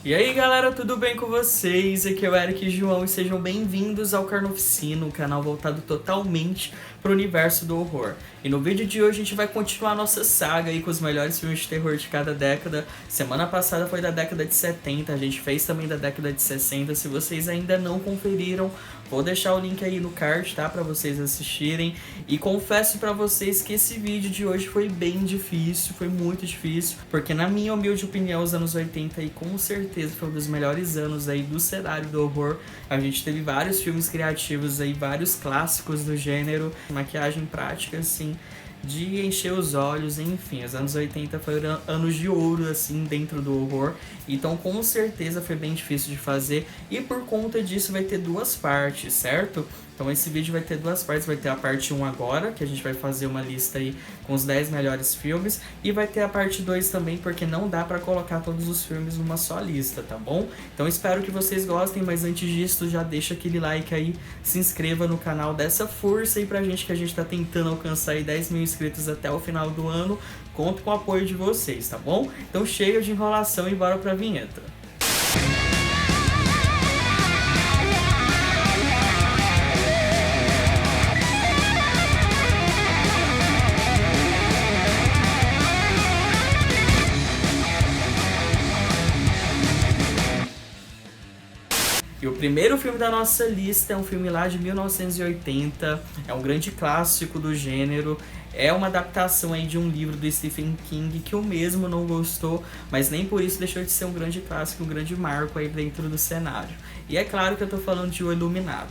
E aí galera, tudo bem com vocês? Aqui é o Eric e João e sejam bem-vindos ao Carnoficina, um canal voltado totalmente para o universo do horror. E no vídeo de hoje a gente vai continuar a nossa saga aí com os melhores filmes de terror de cada década. Semana passada foi da década de 70, a gente fez também da década de 60. Se vocês ainda não conferiram, vou deixar o link aí no card, tá? Pra vocês assistirem. E confesso pra vocês que esse vídeo de hoje foi bem difícil, foi muito difícil. Porque na minha humilde opinião, os anos 80 aí com certeza foi um dos melhores anos aí do cenário do horror. A gente teve vários filmes criativos aí, vários clássicos do gênero. Maquiagem prática, assim, de encher os olhos, enfim, os anos 80 foram anos de ouro, assim, dentro do horror, então com certeza foi bem difícil de fazer, e por conta disso vai ter duas partes, certo? Então esse vídeo vai ter duas partes, vai ter a parte 1 agora, que a gente vai fazer uma lista aí com os 10 melhores filmes, e vai ter a parte 2 também, porque não dá pra colocar todos os filmes numa só lista, tá bom? Então espero que vocês gostem, mas antes disso já deixa aquele like aí, se inscreva no canal, dá essa força aí pra gente, que a gente tá tentando alcançar aí 10 mil inscritos até o final do ano, conto com o apoio de vocês, tá bom? Então chega de enrolação e bora pra vinheta. E o primeiro filme da nossa lista é um filme lá de 1980, é um grande clássico do gênero, é uma adaptação aí de um livro do Stephen King que o mesmo não gostou, mas nem por isso deixou de ser um grande clássico, um grande marco aí dentro do cenário. E é claro que eu tô falando de O Iluminado.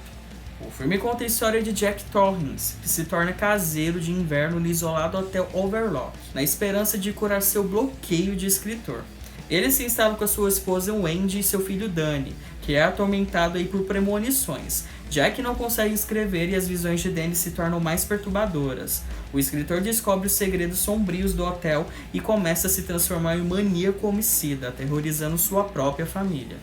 O filme conta a história de Jack Torrance, que se torna caseiro de inverno no isolado hotel Overlook, na esperança de curar seu bloqueio de escritor. Ele se instala com a sua esposa Wendy e seu filho Danny, que é atormentado aí por premonições. Jack não consegue escrever e as visões de Danny se tornam mais perturbadoras. O escritor descobre os segredos sombrios do hotel e começa a se transformar em um maníaco homicida, aterrorizando sua própria família.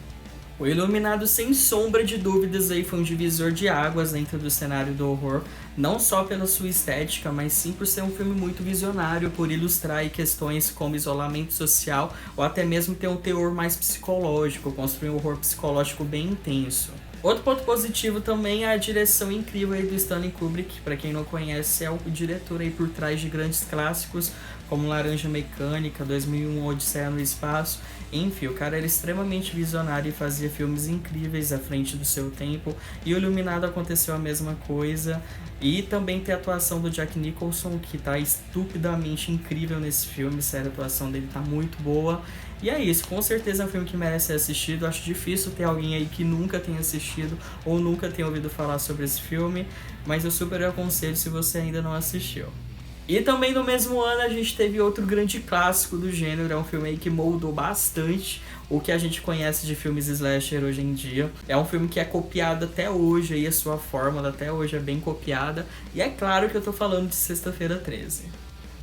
O Iluminado, sem sombra de dúvidas, aí foi um divisor de águas dentro do cenário do horror, não só pela sua estética, mas sim por ser um filme muito visionário, por ilustrar aí questões como isolamento social, ou até mesmo ter um teor mais psicológico, construir um horror psicológico bem intenso. Outro ponto positivo também é a direção incrível aí do Stanley Kubrick. Para quem não conhece, é o diretor aí por trás de grandes clássicos como Laranja Mecânica, 2001, Odisseia no Espaço. Enfim, o cara era extremamente visionário e fazia filmes incríveis à frente do seu tempo. E o Iluminado aconteceu a mesma coisa. E também tem a atuação do Jack Nicholson, que tá estupidamente incrível nesse filme. Sério, a atuação dele tá muito boa. E é isso, com certeza é um filme que merece ser assistido. Acho difícil ter alguém aí que nunca tenha assistido ou nunca tenha ouvido falar sobre esse filme, mas eu super aconselho se você ainda não assistiu. E também no mesmo ano a gente teve outro grande clássico do gênero, é um filme aí que moldou bastante o que a gente conhece de filmes slasher hoje em dia. É um filme que é copiado até hoje, aí a sua fórmula até hoje é bem copiada, e é claro que eu tô falando de Sexta-feira 13.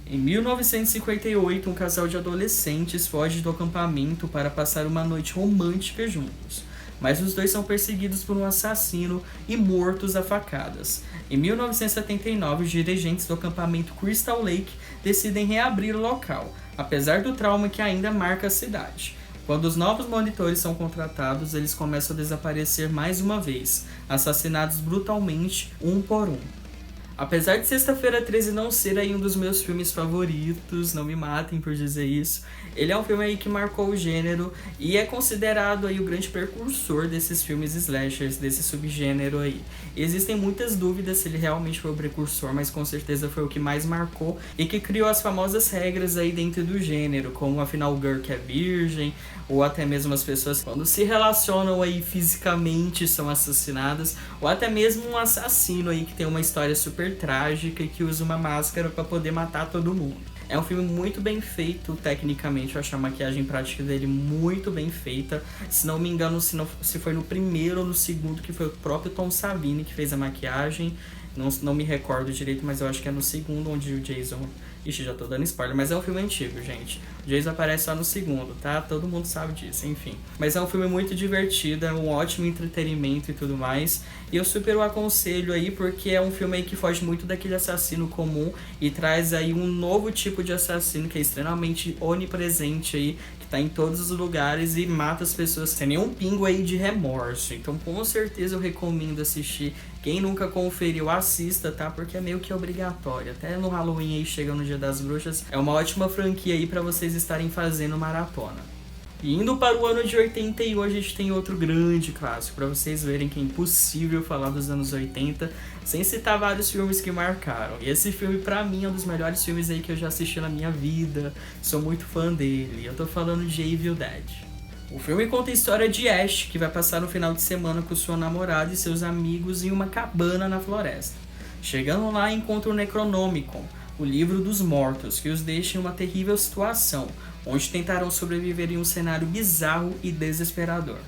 Em 1958, um casal de adolescentes foge do acampamento para passar uma noite romântica juntos, mas os dois são perseguidos por um assassino e mortos a facadas. Em 1979, os dirigentes do acampamento Crystal Lake decidem reabrir o local, apesar do trauma que ainda marca a cidade. Quando os novos monitores são contratados, eles começam a desaparecer mais uma vez, assassinados brutalmente, um por um. Apesar de Sexta-feira 13 não ser aí um dos meus filmes favoritos, não me matem por dizer isso, ele é um filme aí que marcou o gênero e é considerado aí o grande precursor desses filmes slashers, desse subgênero aí. Existem muitas dúvidas se ele realmente foi o precursor, mas com certeza foi o que mais marcou e que criou as famosas regras aí dentro do gênero, como afinal o girl que é virgem, ou até mesmo as pessoas quando se relacionam aí fisicamente são assassinadas, ou até mesmo um assassino aí que tem uma história super trágica e que usa uma máscara para poder matar todo mundo. É um filme muito bem feito tecnicamente, eu acho a maquiagem prática dele muito bem feita. Se não me engano, se foi no primeiro ou no segundo, que foi o próprio Tom Savini que fez a maquiagem. Não me recordo direito, mas eu acho que é no segundo onde o Jason... Ixi, já tô dando spoiler, mas é um filme antigo, gente. O Jason aparece só no segundo, tá? Todo mundo sabe disso, enfim. Mas é um filme muito divertido, é um ótimo entretenimento e tudo mais. E eu super o aconselho aí, porque é um filme aí que foge muito daquele assassino comum e traz aí um novo tipo de assassino que é extremamente onipresente aí, que tá em todos os lugares e mata as pessoas sem nenhum pingo aí de remorso. Então com certeza eu recomendo assistir. Quem nunca conferiu, assista, tá? Porque é meio que obrigatório. Até no Halloween aí, chega no Dia das Bruxas, é uma ótima franquia aí pra vocês estarem fazendo maratona. E indo para o ano de 81, a gente tem outro grande clássico, para vocês verem que é impossível falar dos anos 80 sem citar vários filmes que marcaram. E esse filme, pra mim, é um dos melhores filmes aí que eu já assisti na minha vida. Sou muito fã dele. Eu tô falando de Evil Dead. O filme conta a história de Ash, que vai passar no final de semana com sua namorada e seus amigos em uma cabana na floresta. Chegando lá, encontra o Necronomicon, o livro dos mortos, que os deixa em uma terrível situação, onde tentarão sobreviver em um cenário bizarro e desesperador.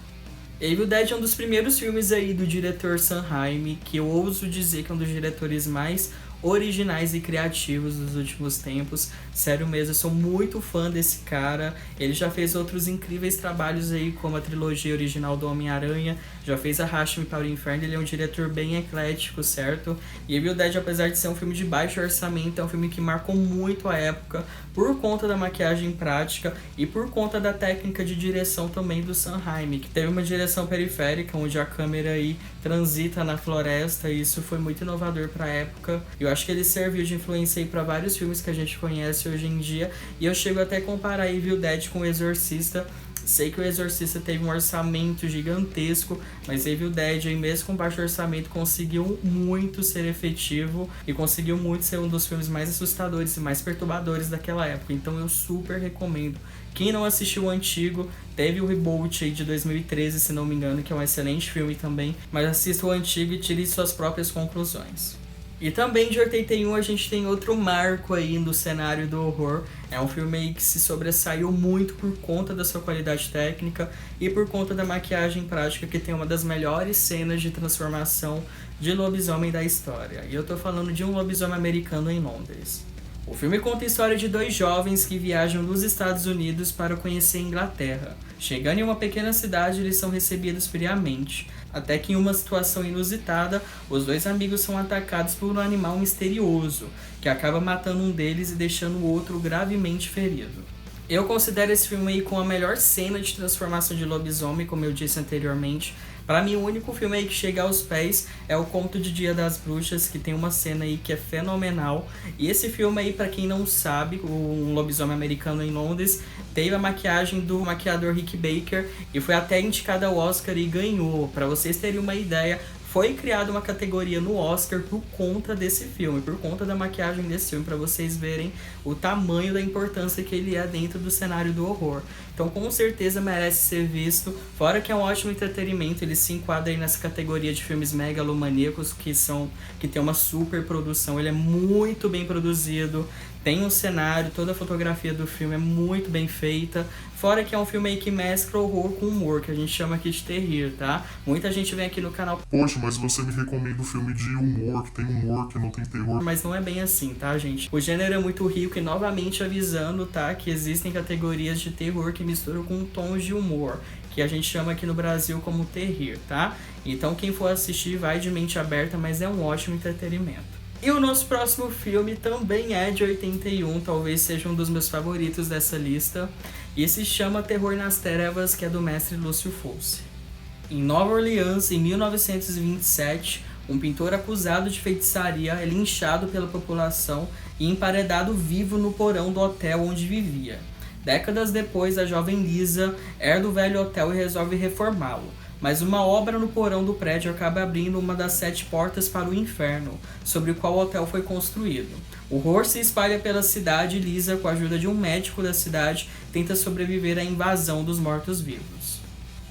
Evil Dead é um dos primeiros filmes aí do diretor Sam Raimi, que eu ouso dizer que é um dos diretores mais originais e criativos dos últimos tempos. Sério mesmo, eu sou muito fã desse cara. Ele já fez outros incríveis trabalhos aí, como a trilogia original do Homem-Aranha, já fez Arraste-me para o Inferno. Ele é um diretor bem eclético, certo? E Evil Dead, apesar de ser um filme de baixo orçamento, é um filme que marcou muito a época por conta da maquiagem prática e por conta da técnica de direção também do Sam Raimi, que teve uma direção periférica, onde a câmera aí transita na floresta, e isso foi muito inovador para a época. Eu acho que ele serviu de influência para vários filmes que a gente conhece hoje em dia, e eu chego até a comparar Evil Dead com O Exorcista. Sei que O Exorcista teve um orçamento gigantesco, mas Evil Dead, aí mesmo com baixo orçamento, conseguiu muito ser efetivo e conseguiu muito ser um dos filmes mais assustadores e mais perturbadores daquela época. Então eu super recomendo. Quem não assistiu o antigo, teve o reboot aí de 2013, se não me engano, que é um excelente filme também, mas assista o antigo e tire suas próprias conclusões. E também de 81 a gente tem outro marco aí no cenário do horror. É um filme aí que se sobressaiu muito por conta da sua qualidade técnica e por conta da maquiagem prática, que tem uma das melhores cenas de transformação de lobisomem da história. E eu tô falando de Um Lobisomem Americano em Londres. O filme conta a história de dois jovens que viajam dos Estados Unidos para conhecer a Inglaterra. Chegando em uma pequena cidade, eles são recebidos friamente, até que em uma situação inusitada, os dois amigos são atacados por um animal misterioso, que acaba matando um deles e deixando o outro gravemente ferido. Eu considero esse filme aí com a melhor cena de transformação de lobisomem, como eu disse anteriormente. Pra mim, o único filme aí que chega aos pés é o Conto de Dia das Bruxas, que tem uma cena aí que é fenomenal. E esse filme aí, pra quem não sabe, Um Lobisomem Americano em Londres, teve a maquiagem do maquiador Rick Baker e foi até indicado ao Oscar e ganhou. Pra vocês terem uma ideia, foi criada uma categoria no Oscar por conta desse filme, por conta da maquiagem desse filme, para vocês verem o tamanho da importância que ele é dentro do cenário do horror. Então com certeza merece ser visto, fora que é um ótimo entretenimento, ele se enquadra aí nessa categoria de filmes megalomaníacos que tem uma super produção, ele é muito bem produzido, tem um cenário, toda a fotografia do filme é muito bem feita, fora que é um filme aí que mescla horror com humor, que a gente chama aqui de terrir, tá? Muita gente vem aqui no canal, poxa, mas você me recomenda um filme de humor, que tem humor, que não tem terror. mas não é bem assim, tá, gente? O gênero é muito rico e novamente avisando, tá, que existem categorias de terror que misturam com tons de humor, que a gente chama aqui no Brasil como terrir, tá? Então quem for assistir vai de mente aberta, mas é um ótimo entretenimento. E o nosso próximo filme também é de 81, talvez seja um dos meus favoritos dessa lista, e se chama Terror nas Trevas, que é do mestre Lúcio Fulci. Em Nova Orleans, em 1927, um pintor acusado de feitiçaria é linchado pela população e emparedado vivo no porão do hotel onde vivia. Décadas depois, a jovem Lisa herda o velho hotel e resolve reformá-lo. Mas uma obra no porão do prédio acaba abrindo uma das 7 portas para o inferno, sobre o qual o hotel foi construído. O horror se espalha pela cidade e Lisa, com a ajuda de um médico da cidade, tenta sobreviver à invasão dos mortos-vivos.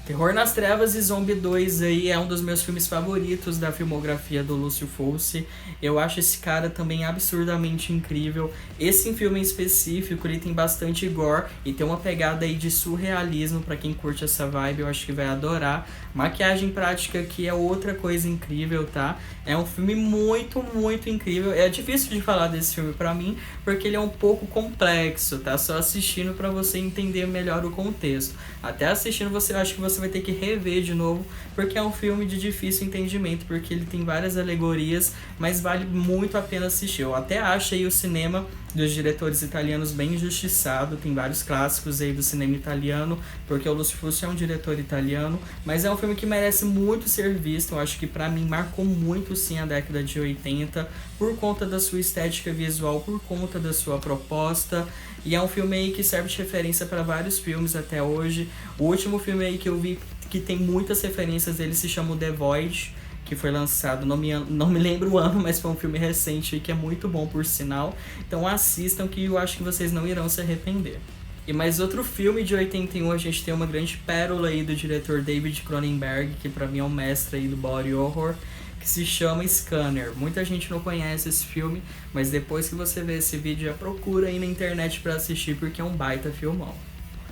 Terror nas Trevas e Zombie 2 aí é um dos meus filmes favoritos da filmografia do Lúcio Fulci. Eu acho esse cara também absurdamente incrível. Esse filme em específico, ele tem bastante gore e tem uma pegada aí de surrealismo pra quem curte essa vibe, eu acho que vai adorar. Maquiagem prática aqui é outra coisa incrível, tá? É um filme muito, muito incrível. É difícil de falar desse filme pra mim, porque ele é um pouco complexo, tá? Só assistindo pra você entender melhor o contexto. Até assistindo eu acho que você vai ter que rever de novo, porque é um filme de difícil entendimento, porque ele tem várias alegorias, mas vale muito a pena assistir. Eu até acho aí o cinema dos diretores italianos bem injustiçado. Tem vários clássicos aí do cinema italiano, porque o Lúcio Fusso é um diretor italiano, mas é um filme que merece muito ser visto. Eu acho que pra mim marcou muito sim a década de 80, por conta da sua estética visual, por conta da sua proposta, e é um filme aí que serve de referência para vários filmes até hoje. O último filme aí que eu vi que tem muitas referências dele se chama The Void, que foi lançado, não me lembro o ano, mas foi um filme recente e que é muito bom por sinal. Então assistam, que eu acho que vocês não irão se arrepender. E mais outro filme de 81, a gente tem uma grande pérola aí do diretor David Cronenberg, que pra mim é um mestre aí do body horror, que se chama Scanner. Muita gente não conhece esse filme, mas depois que você vê esse vídeo, já procura aí na internet pra assistir, porque é um baita filmão.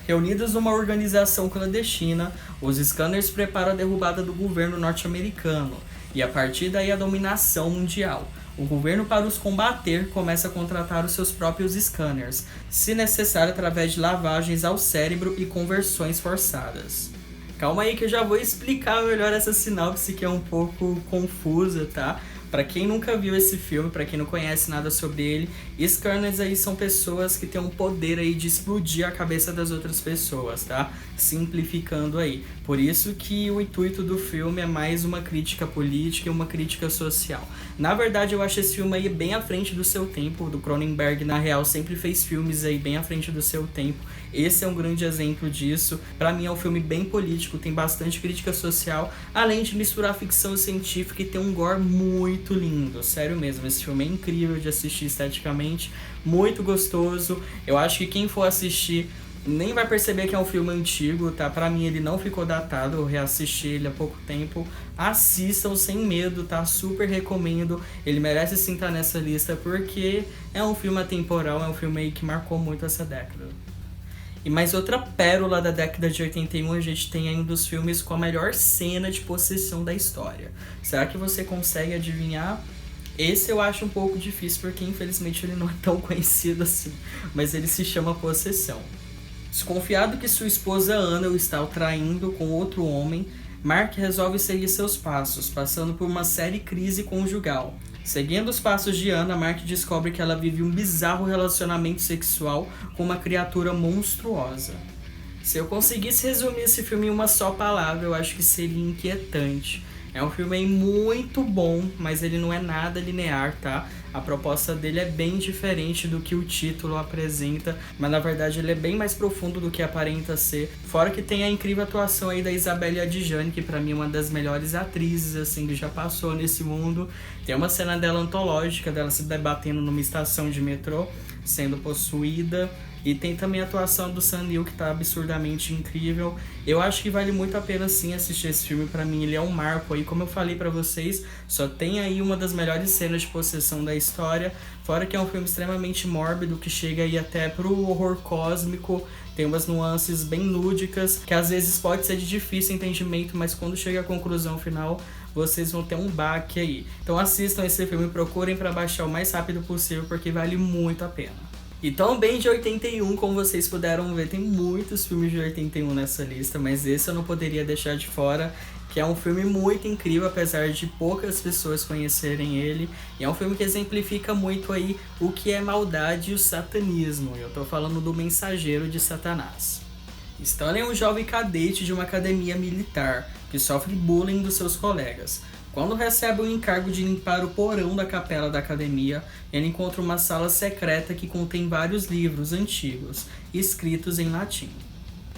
Reunidos numa organização clandestina, os Scanners preparam a derrubada do governo norte-americano e a partir daí a dominação mundial. O governo, para os combater, começa a contratar os seus próprios Scanners, se necessário através de lavagens ao cérebro e conversões forçadas. Calma aí que eu já vou explicar melhor essa sinopse, que é um pouco confusa, tá? Pra quem nunca viu esse filme, pra quem não conhece nada sobre ele, Scanners aí são pessoas que têm um poder aí de explodir a cabeça das outras pessoas, tá? Simplificando aí. Por isso que o intuito do filme é mais uma crítica política e uma crítica social. Na verdade, eu acho esse filme aí bem à frente do seu tempo. Do Cronenberg, na real, sempre fez filmes aí bem à frente do seu tempo. Esse é um grande exemplo disso. Pra mim é um filme bem político, tem bastante crítica social, além de misturar ficção científica e ter um gore muito lindo. Sério mesmo, esse filme é incrível de assistir esteticamente, muito gostoso. Eu acho que quem for assistir nem vai perceber que é um filme antigo, tá? Pra mim ele não ficou datado, eu reassisti ele há pouco tempo. Assistam sem medo, tá? Super recomendo. Ele merece sim estar nessa lista, porque é um filme atemporal, é um filme aí que marcou muito essa década. E mais outra pérola da década de 81, a gente tem aí um dos filmes com a melhor cena de possessão da história. Será que você consegue adivinhar? Esse eu acho um pouco difícil, porque infelizmente ele não é tão conhecido assim, mas ele se chama Possessão. Desconfiado que sua esposa Ana o está traindo com outro homem, Mark resolve seguir seus passos, passando por uma séria crise conjugal. Seguindo os passos de Ana, Mark descobre que ela vive um bizarro relacionamento sexual com uma criatura monstruosa. Se eu conseguisse resumir esse filme em uma só palavra, eu acho que seria inquietante. É um filme muito bom, mas ele não é nada linear, tá? A proposta dele é bem diferente do que o título apresenta, mas na verdade ele é bem mais profundo do que aparenta ser. Fora que tem a incrível atuação aí da Isabelle Adjani, que pra mim é uma das melhores atrizes assim que já passou nesse mundo. Tem uma cena dela antológica, dela se debatendo numa estação de metrô, sendo possuída. E tem também a atuação do Sam Neill, que tá absurdamente incrível. Eu acho que vale muito a pena sim assistir esse filme. Pra mim ele é um marco aí, como eu falei pra vocês, só tem aí uma das melhores cenas de possessão da história. Fora que é um filme extremamente mórbido, que chega aí até pro horror cósmico. Tem umas nuances bem lúdicas, que às vezes pode ser de difícil entendimento, mas quando chega à conclusão final, vocês vão ter um baque aí. Então assistam esse filme, procurem pra baixar o mais rápido possível, porque vale muito a pena. E também de 81, como vocês puderam ver, tem muitos filmes de 81 nessa lista, mas esse eu não poderia deixar de fora, que é um filme muito incrível, apesar de poucas pessoas conhecerem ele. E é um filme que exemplifica muito aí o que é maldade e o satanismo. Eu tô falando do Mensageiro de Satanás. Stanley é um jovem cadete de uma academia militar, que sofre bullying dos seus colegas. Quando recebe o encargo de limpar o porão da capela da academia, ele encontra uma sala secreta que contém vários livros antigos, escritos em latim.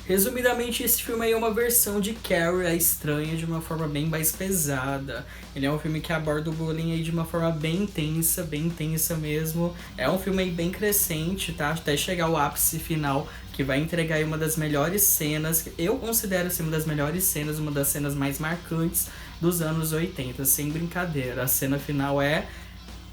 Resumidamente, esse filme aí é uma versão de Carrie, a Estranha, de uma forma bem mais pesada. Ele é um filme que aborda o bullying aí de uma forma bem intensa mesmo. É um filme aí bem crescente, tá? Até chegar ao ápice final, que vai entregar aí uma das melhores cenas, que eu considero assim, uma das melhores cenas, uma das cenas mais marcantes dos anos 80, sem brincadeira. A cena final é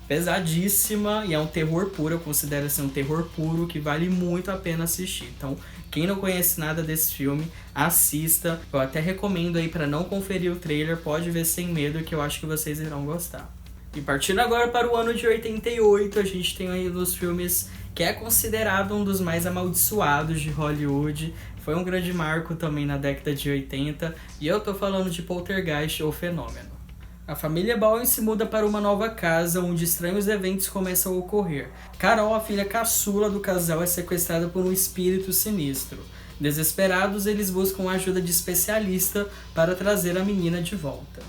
pesadíssima e é um terror puro, eu considero assim um terror puro que vale muito a pena assistir. Então, quem não conhece nada desse filme, assista. Eu até recomendo aí, para não conferir o trailer, pode ver sem medo, que eu acho que vocês irão gostar. E partindo agora para o ano de 88, a gente tem aí um dos filmes que é considerado um dos mais amaldiçoados de Hollywood. Foi um grande marco também na década de 80, e eu tô falando de Poltergeist, ou Fenômeno. A família Bowen se muda para uma nova casa, onde estranhos eventos começam a ocorrer. Carol, a filha caçula do casal, é sequestrada por um espírito sinistro. Desesperados, eles buscam a ajuda de especialista para trazer a menina de volta.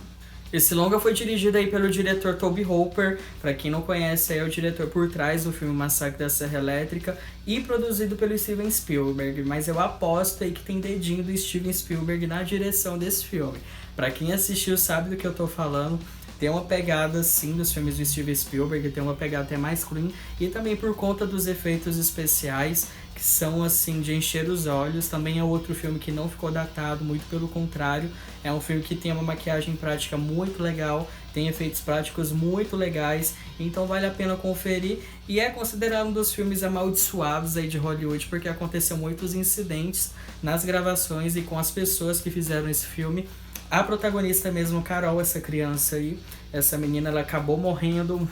Esse longa foi dirigido aí pelo diretor Tobe Hooper, para quem não conhece, é o diretor por trás do filme Massacre da Serra Elétrica, e produzido pelo Steven Spielberg, mas eu aposto aí que tem dedinho do Steven Spielberg na direção desse filme. Para quem assistiu sabe do que eu tô falando. Tem uma pegada, sim, dos filmes do Steven Spielberg, tem uma pegada até mais clean, e também por conta dos efeitos especiais, que são, assim, de encher os olhos. Também é outro filme que não ficou datado, muito pelo contrário. É um filme que tem uma maquiagem prática muito legal, tem efeitos práticos muito legais, então vale a pena conferir. E é considerado um dos filmes amaldiçoados aí de Hollywood, porque aconteceu muitos incidentes nas gravações e com as pessoas que fizeram esse filme. A protagonista mesmo, Carol, essa criança aí, essa menina, ela acabou morrendo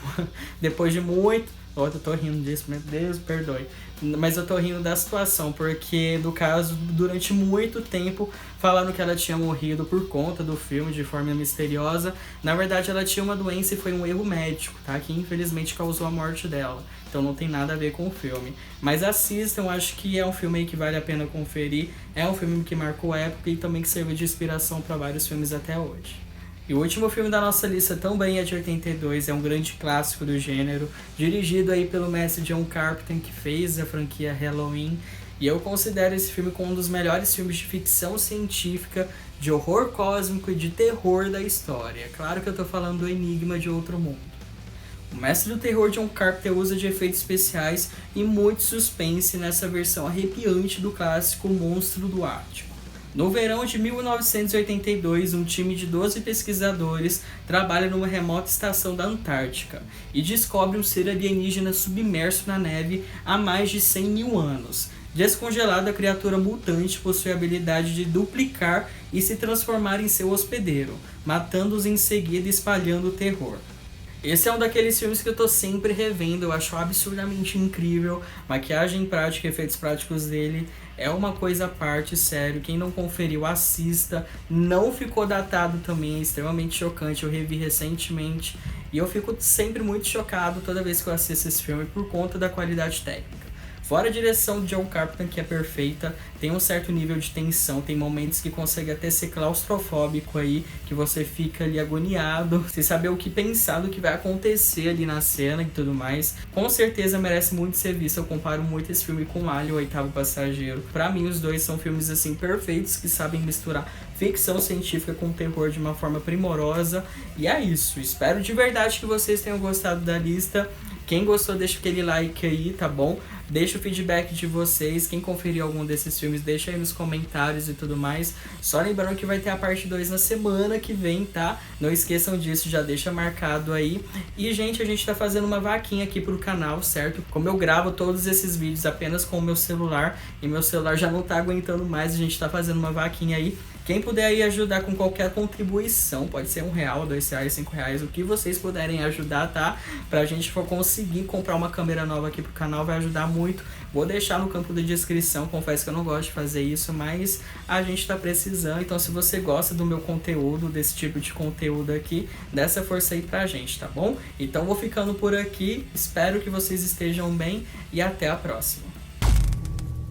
depois de muito... Eu tô rindo disso, meu Deus, perdoe. Mas eu tô rindo da situação, porque no caso, durante muito tempo, falaram que ela tinha morrido por conta do filme, de forma misteriosa. Na verdade, ela tinha uma doença e foi um erro médico, tá? Que infelizmente causou a morte dela. Então não tem nada a ver com o filme. Mas assistam, acho que é um filme aí que vale a pena conferir. É um filme que marcou a época e também que serviu de inspiração para vários filmes até hoje. E o último filme da nossa lista também é de 82, é um grande clássico do gênero, dirigido aí pelo mestre John Carpenter, que fez a franquia Halloween, e eu considero esse filme como um dos melhores filmes de ficção científica, de horror cósmico e de terror da história. Claro que eu tô falando do Enigma de Outro Mundo. O mestre do terror John Carpenter usa de efeitos especiais e muito suspense nessa versão arrepiante do clássico Monstro do Ártico. No verão de 1982, um time de 12 pesquisadores trabalha numa remota estação da Antártica e descobre um ser alienígena submerso na neve há mais de 100 mil anos. Descongelado, a criatura mutante possui a habilidade de duplicar e se transformar em seu hospedeiro, matando-os em seguida e espalhando o terror. Esse é um daqueles filmes que eu tô sempre revendo, eu acho absurdamente incrível. Maquiagem prática, efeitos práticos dele é uma coisa à parte, sério. Quem não conferiu, assista. Não ficou datado também, é extremamente chocante. Eu revi recentemente e eu fico sempre muito chocado toda vez que eu assisto esse filme por conta da qualidade técnica. Fora a direção de John Carpenter, que é perfeita, tem um certo nível de tensão, tem momentos que consegue até ser claustrofóbico aí, que você fica ali agoniado, sem saber o que pensar do que vai acontecer ali na cena e tudo mais. Com certeza merece muito ser visto, eu comparo muito esse filme com Alien, o Oitavo Passageiro. Pra mim, os dois são filmes assim perfeitos, que sabem misturar ficção científica com terror de uma forma primorosa. E é isso, espero de verdade que vocês tenham gostado da lista. Quem gostou, deixa aquele like aí, tá bom? Deixa o feedback de vocês. Quem conferiu algum desses filmes, deixa aí nos comentários e tudo mais. Só lembrando que vai ter a parte 2 na semana que vem, tá? Não esqueçam disso, já deixa marcado aí. E, gente, a gente tá fazendo uma vaquinha aqui pro canal, certo? Como eu gravo todos esses vídeos apenas com o meu celular, e meu celular já não tá aguentando mais, a gente tá fazendo uma vaquinha aí. Quem puder aí ajudar com qualquer contribuição, pode ser R$1, R$2, R$5, o que vocês puderem ajudar, tá? Pra gente for conseguir comprar uma câmera nova aqui pro canal, vai ajudar muito. Vou deixar no campo da descrição, confesso que eu não gosto de fazer isso, mas a gente tá precisando. Então se você gosta do meu conteúdo, desse tipo de conteúdo aqui, dá essa força aí pra gente, tá bom? Então vou ficando por aqui, espero que vocês estejam bem e até a próxima.